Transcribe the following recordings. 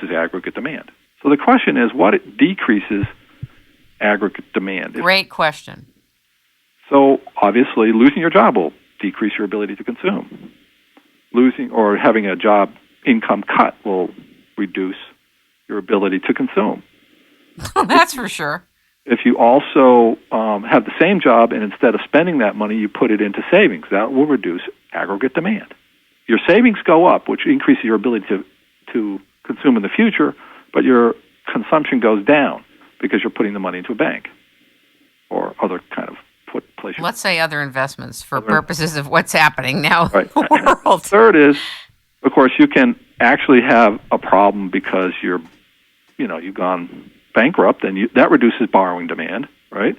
reduces aggregate demand. So the question is, what decreases aggregate demand? Great question. So obviously, losing your job will decrease your ability to consume. Losing or having a job income cut will reduce your ability to consume. That's for sure. If you also have the same job and instead of spending that money, you put it into savings, that will reduce aggregate demand. Your savings go up, which increases your ability to consume in the future, but your consumption goes down because you're putting the money into a bank or other kind of place. Let's say other investments for purposes of what's happening now in the world. Third is, of course, you can actually have a problem because you've gone bankrupt, and that reduces borrowing demand, right?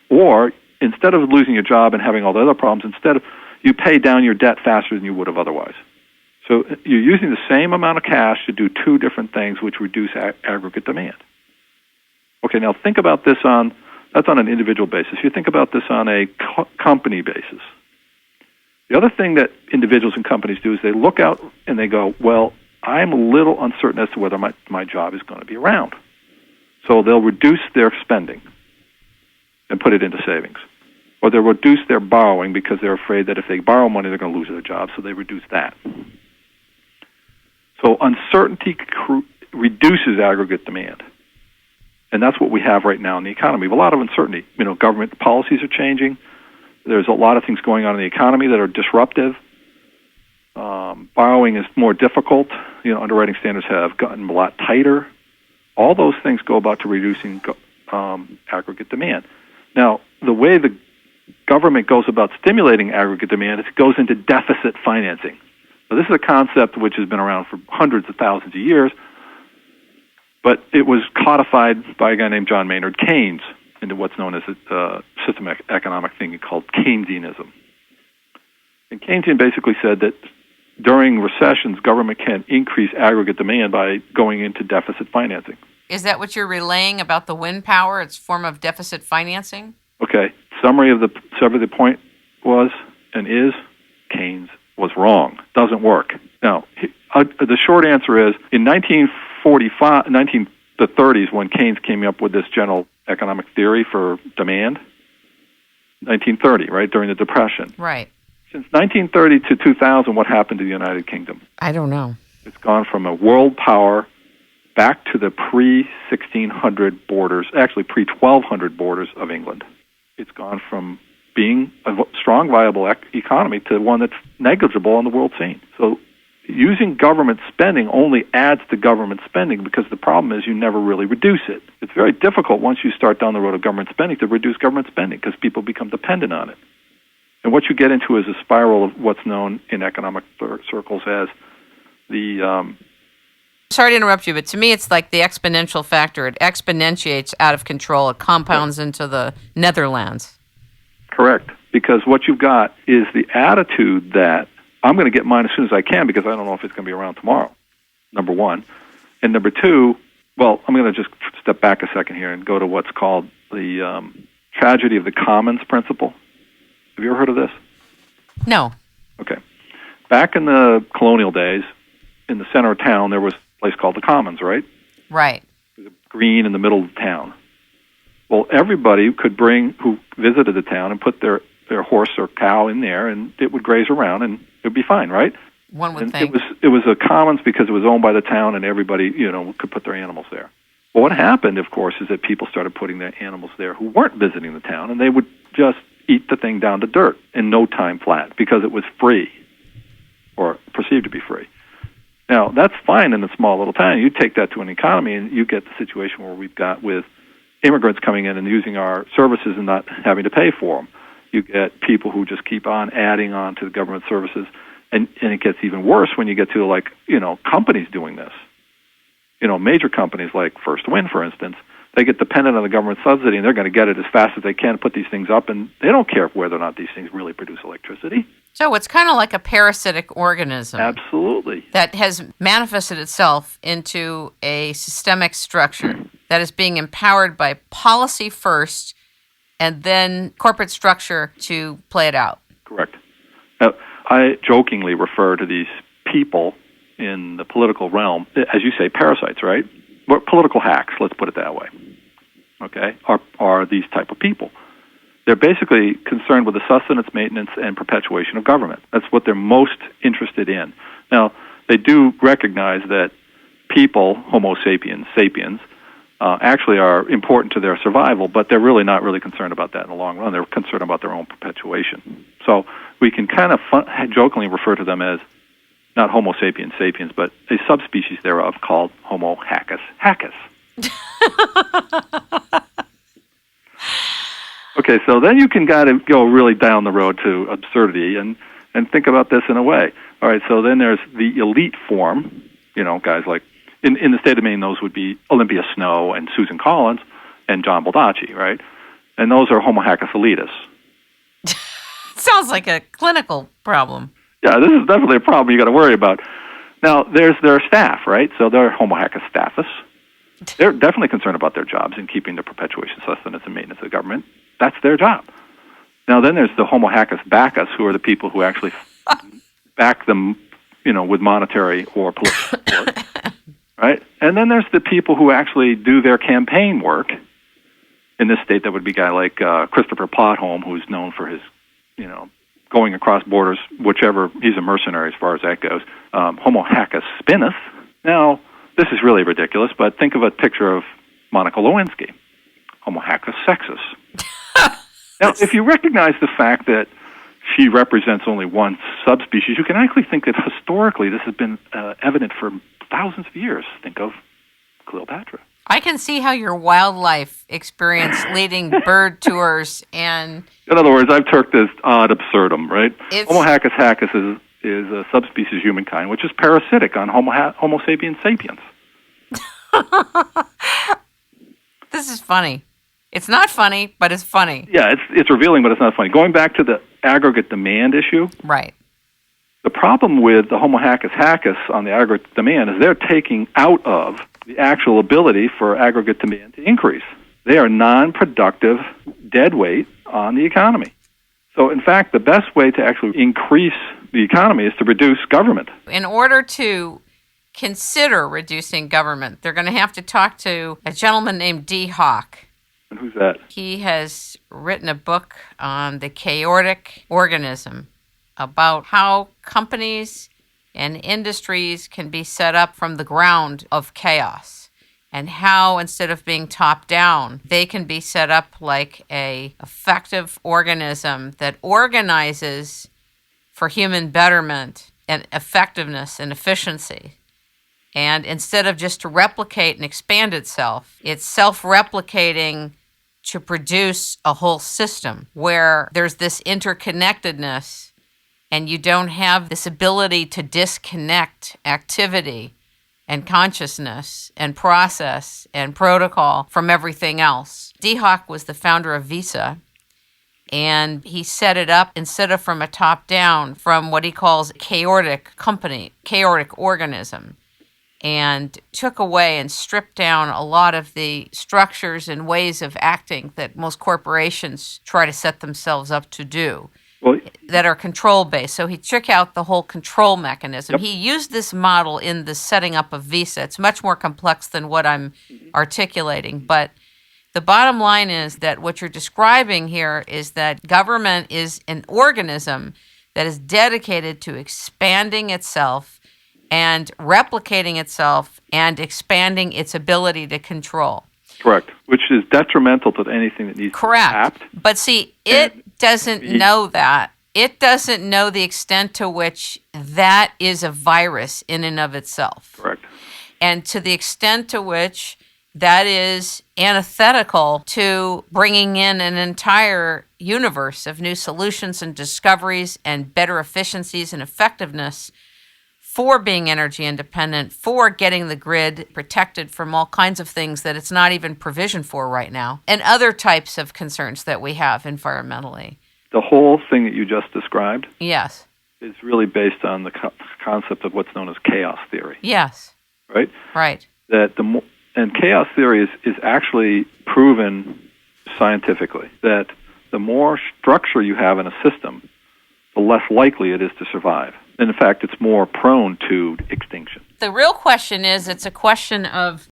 Or instead of losing your job and having all the other problems, you pay down your debt faster than you would have otherwise. So you're using the same amount of cash to do two different things, which reduce aggregate demand. Okay, now think about this that's on an individual basis. You think about this on a company basis. The other thing that individuals and companies do is they look out and they go, well, I'm a little uncertain as to whether my job is going to be around. So they'll reduce their spending and put it into savings. Or they'll reduce their borrowing because they're afraid that if they borrow money, they're going to lose their job, so they reduce that. So uncertainty reduces aggregate demand. And that's what we have right now in the economy. We have a lot of uncertainty. Government policies are changing. There's a lot of things going on in the economy that are disruptive. Borrowing is more difficult. Underwriting standards have gotten a lot tighter. All those things go about to reducing aggregate demand. Now, the way the government goes about stimulating aggregate demand is it goes into deficit financing. So this is a concept which has been around for hundreds of thousands of years, but it was codified by a guy named John Maynard Keynes into what's known as a system of economic thinking called Keynesianism. And Keynesian basically said that during recessions, government can increase aggregate demand by going into deficit financing. Is that what you're relaying about the wind power? It's a form of deficit financing? Okay. Summary of the point was and is Keynes was wrong. Doesn't work. Now, the short answer is in the 30s, when Keynes came up with this general economic theory for demand, 1930, right, during the Depression. Right. Since 1930 to 2000, what happened to the United Kingdom? I don't know. It's gone from a world power back to the pre-1600 borders, actually pre-1200 borders of England. It's gone from being a strong, viable economy to one that's negligible on the world scene. So using government spending only adds to government spending because the problem is you never really reduce it. It's very difficult once you start down the road of government spending to reduce government spending because people become dependent on it. And what you get into is a spiral of what's known in economic circles as the... Sorry to interrupt you, but to me it's like the exponential factor. It exponentiates out of control. It compounds into the Netherlands. Correct. Because what you've got is the attitude that I'm going to get mine as soon as I can because I don't know if it's going to be around tomorrow, number one. And number two, well, I'm going to just step back a second here and go to what's called the tragedy of the commons principle. Have you ever heard of this? No. Okay. Back in the colonial days, in the center of town, there was a place called the Commons, right? Right. It was green in the middle of the town. Well, everybody could bring, who visited the town, and put their horse or cow in there, and it would graze around, and it would be fine, right? One would and think. It was a commons because it was owned by the town, and everybody, could put their animals there. Well, what happened, of course, is that people started putting their animals there who weren't visiting the town, and they would just eat the thing down to dirt in no time flat because it was free or perceived to be free. Now, that's fine in a small little town. You take that to an economy, and you get the situation where we've got with immigrants coming in and using our services and not having to pay for them. You get people who just keep on adding on to the government services, and it gets even worse when you get to, companies doing this. Major companies like First Wind, for instance, they get dependent on the government subsidy, and they're going to get it as fast as they can, put these things up, and they don't care whether or not these things really produce electricity. So it's kind of like a parasitic organism. Absolutely. That has manifested itself into a systemic structure that is being empowered by policy first and then corporate structure to play it out. Correct. I jokingly refer to these people in the political realm, as you say, parasites, right? But political hacks, let's put it that way, okay, are these type of people. They're basically concerned with the sustenance, maintenance, and perpetuation of government. That's what they're most interested in. Now, they do recognize that people, Homo sapiens, actually are important to their survival, but they're really not really concerned about that in the long run. They're concerned about their own perpetuation. So we can kind of jokingly refer to them as not Homo sapiens, but a subspecies thereof called Homo hackus. Okay, so then you can kind of go really down the road to absurdity and think about this in a way. All right, so then there's the elite form, guys like, in the state of Maine, those would be Olympia Snow and Susan Collins and John Baldacci, right? And those are Homo hackus elitists. Sounds like a clinical problem. Yeah, this is definitely a problem you got to worry about. Now, there's their staff, right? So they're Homo hackus staffus. They're definitely concerned about their jobs and keeping the perpetuation, sustenance, and maintenance of the government. That's their job. Now, then there's the Homo hackus backus, who are the people who actually back them, with monetary or political support, right? And then there's the people who actually do their campaign work. In this state, that would be a guy like Christopher Plotholm, who's known for his, going across borders, whichever. He's a mercenary as far as that goes. Homo hackus spinus. Now, this is really ridiculous, but think of a picture of Monica Lewinsky, Homo hackus sexus. Now, if you recognize the fact that she represents only one subspecies, you can actually think that historically this has been evident for thousands of years. Think of Cleopatra. I can see how your wildlife experience leading bird tours and... In other words, I've took this ad absurdum, right? Homo hackus is a subspecies humankind, which is parasitic on Homo sapiens sapiens. This is funny. It's not funny, but it's funny. Yeah, it's revealing, but it's not funny. Going back to the aggregate demand issue. Right. The problem with the Homo hackus on the aggregate demand is they're taking out of the actual ability for aggregate demand to increase. They are non-productive dead weight on the economy. So, in fact, the best way to actually increase the economy is to reduce government. In order to consider reducing government, they're going to have to talk to a gentleman named D. Hawk. And who's that? He has written a book on the chaotic organism, about how companies and industries can be set up from the ground of chaos, and how instead of being top down, they can be set up like a effective organism that organizes for human betterment and effectiveness and efficiency. And instead of just to replicate and expand itself, it's self-replicating to produce a whole system where there's this interconnectedness and you don't have this ability to disconnect activity and consciousness and process and protocol from everything else. D. Hawk was the founder of Visa, and he set it up instead of from a top-down, from what he calls a chaotic company, chaotic organism, and took away and stripped down a lot of the structures and ways of acting that most corporations try to set themselves up to do, that are control-based. So he took out the whole control mechanism. Yep. He used this model in the setting up of Visa. It's much more complex than what I'm articulating, but the bottom line is that what you're describing here is that government is an organism that is dedicated to expanding itself and replicating itself and expanding its ability to control. Correct, which is detrimental to anything that needs to be tapped. But see, it doesn't know that. It doesn't know the extent to which that is a virus in and of itself. Correct. And to the extent to which that is antithetical to bringing in an entire universe of new solutions and discoveries and better efficiencies and effectiveness for being energy independent, for getting the grid protected from all kinds of things that it's not even provisioned for right now, and other types of concerns that we have environmentally. The whole thing that you just described, yes, is really based on the concept of what's known as chaos theory. Yes. Right? Right. And chaos theory is actually proven scientifically that the more structure you have in a system, the less likely it is to survive. And in fact, it's more prone to extinction. The real question is, it's a question of